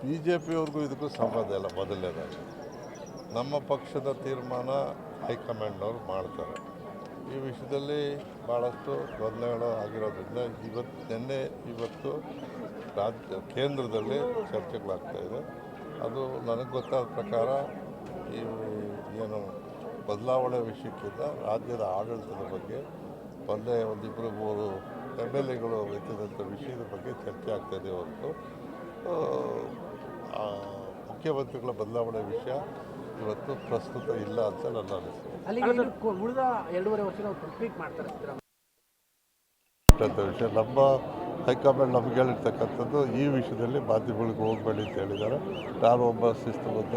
B J ಪಿಯವ್ರಿಗೂ ಇದಕ್ಕೂ ಸಂಬಂಧ ಇಲ್ಲ. ಮೊದಲನೇದಾಗಿ ನಮ್ಮ ಪಕ್ಷದ ತೀರ್ಮಾನ ಹೈಕಮಾಂಡ್ನವ್ರು ಮಾಡ್ತಾರೆ. ಈ ವಿಷಯದಲ್ಲಿ ಭಾಳಷ್ಟು ಗೊಂದಲಗಳು ಆಗಿರೋದ್ರಿಂದ ಇವತ್ತು ಕೇಂದ್ರದಲ್ಲಿ ಚರ್ಚೆಗಳಾಗ್ತಾಯಿದೆ. ಅದು ನನಗೆ ಗೊತ್ತಾದ ಪ್ರಕಾರ ಈ ಏನು ಬದಲಾವಣೆ ವಿಷಯಕ್ಕಿಂತ ರಾಜ್ಯದ ಆಡಳಿತದ ಬಗ್ಗೆ ಮೊನ್ನೆ ಒಂದಿಬ್ಬರು 3 MLAಗಳು ಎತ್ತಿದಂಥ ವಿಷಯದ ಬಗ್ಗೆ ಚರ್ಚೆ ಆಗ್ತಾಯಿದೆ ಹೊರತು ಮುಖ್ಯಮಂತ್ರಿಗಳ ಬದಲಾವಣೆ ವಿಷಯ ಇವತ್ತು ಪ್ರಸ್ತುತ ಇಲ್ಲ ಅಂತ ನನ್ನ ಅನಿಸಿಕೆ. ಉಳಿದ 2.5 ವರ್ಷ ನಾವು ಕಂಪ್ಲೀಟ್ ಮಾಡ್ತಾರೆ ವಿಷಯ ನಮ್ಮ ಹೈಕಮಾಂಡ್ ನಮ್ಗೆ ಹೇಳಿರ್ತಕ್ಕಂಥದ್ದು ಈ ವಿಷಯದಲ್ಲಿ ಮಾಧ್ಯಮಗಳಿಗೆ ಹೋಗಬೇಡಿ ಅಂತ ಹೇಳಿದ್ದಾರೆ. ನಾನೊಬ್ಬ ಶಿಸ್ತುಬದ್ಧ,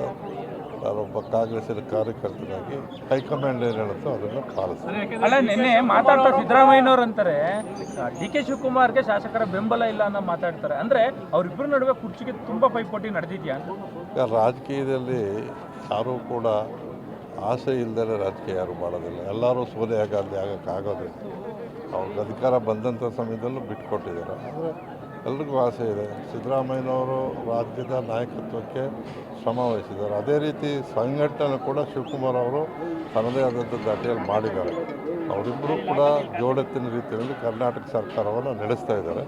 ನಾನೊಬ್ಬ ಕಾಂಗ್ರೆಸ್ಸಿನ ಕಾರ್ಯಕರ್ತನಾಗಿ ಹೈಕಮಾಂಡ್ ಏನು ಹೇಳುತ್ತೋ ಅದನ್ನು ಪಾಲಿಸ್ತೀನಿ. ಅಲ್ಲ, ನಿನ್ನೆ ಮಾತಾಡ್ತಾ ಸಿದ್ದರಾಮಯ್ಯನವ್ರು ಅಂತಾರೆ DK ಶಿವಕುಮಾರ್ಗೆ ಶಾಸಕರ ಬೆಂಬಲ ಇಲ್ಲ ಅನ್ನೋ ಮಾತಾಡ್ತಾರೆ. ಅಂದ್ರೆ ಅವ್ರಿಬ್ಬರ ನಡುವೆ ಕುರ್ಚಿಗೆ ತುಂಬಾ ಪೈಪೋಟಿ ನಡೆದಿದ್ಯಾ ಅಂತ. ಈಗ ರಾಜಕೀಯದಲ್ಲಿ ಯಾರೂ ಕೂಡ ಆಸೆ ಇಲ್ಲದೇ ರಾಜಕೀಯ ಯಾರು ಮಾಡೋದಿಲ್ಲ. ಎಲ್ಲರೂ ಸೋನಿಯಾ ಗಾಂಧಿ ಆಗೋಕ್ಕಾಗೋದಿಲ್ಲ. ಅವ್ರಿಗೆ ಅಧಿಕಾರ ಬಂದಂಥ ಸಮಯದಲ್ಲೂ ಬಿಟ್ಟುಕೊಟ್ಟಿದ್ದಾರೆ. ಆದರೆ ಎಲ್ರಿಗೂ ಆಸೆ ಇದೆ. ಸಿದ್ದರಾಮಯ್ಯನವರು ರಾಜ್ಯದ ನಾಯಕತ್ವಕ್ಕೆ ಶ್ರಮ ವಹಿಸಿದ್ದಾರೆ. ಅದೇ ರೀತಿ ಸಂಘಟನೆ ಕೂಡ ಶಿವಕುಮಾರ್ ಅವರು ತನ್ನದೇ ಆದಂಥ ದಾಟಿಯಲ್ಲಿ ಮಾಡಿದ್ದಾರೆ. ಅವರಿಬ್ಬರು ಕೂಡ ಜೋಡೆತ್ತಿನ ರೀತಿಯಲ್ಲಿ ಕರ್ನಾಟಕ ಸರ್ಕಾರವನ್ನು ನಡೆಸ್ತಾ ಇದ್ದಾರೆ.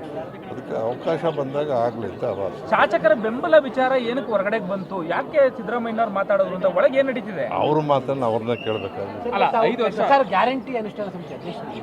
ಅದಕ್ಕೆ ಅವಕಾಶ ಬಂದಾಗ ಆಗಲಿ ಅಂತ ಆವಾಸ. ಶಾಸಕರ ಬೆಂಬಲ ವಿಚಾರ ಏನಕ್ಕೆ ಹೊರಗಡೆಗೆ ಬಂತು? ಯಾಕೆ ಸಿದ್ದರಾಮಯ್ಯನವ್ರು ಮಾತಾಡೋದು ಅಂತ ಒಳಗೆ ಏನು ನಡೀತಿದೆ? ಅವ್ರ ಮಾತನ್ನು ಅವ್ರನ್ನ ಕೇಳಬೇಕಾಗಿದೆ. ಗ್ಯಾರಂಟಿ ಅನುಷ್ಠಾನ ಸಮಿತಿ ಅಧ್ಯಕ್ಷರಾಗಿ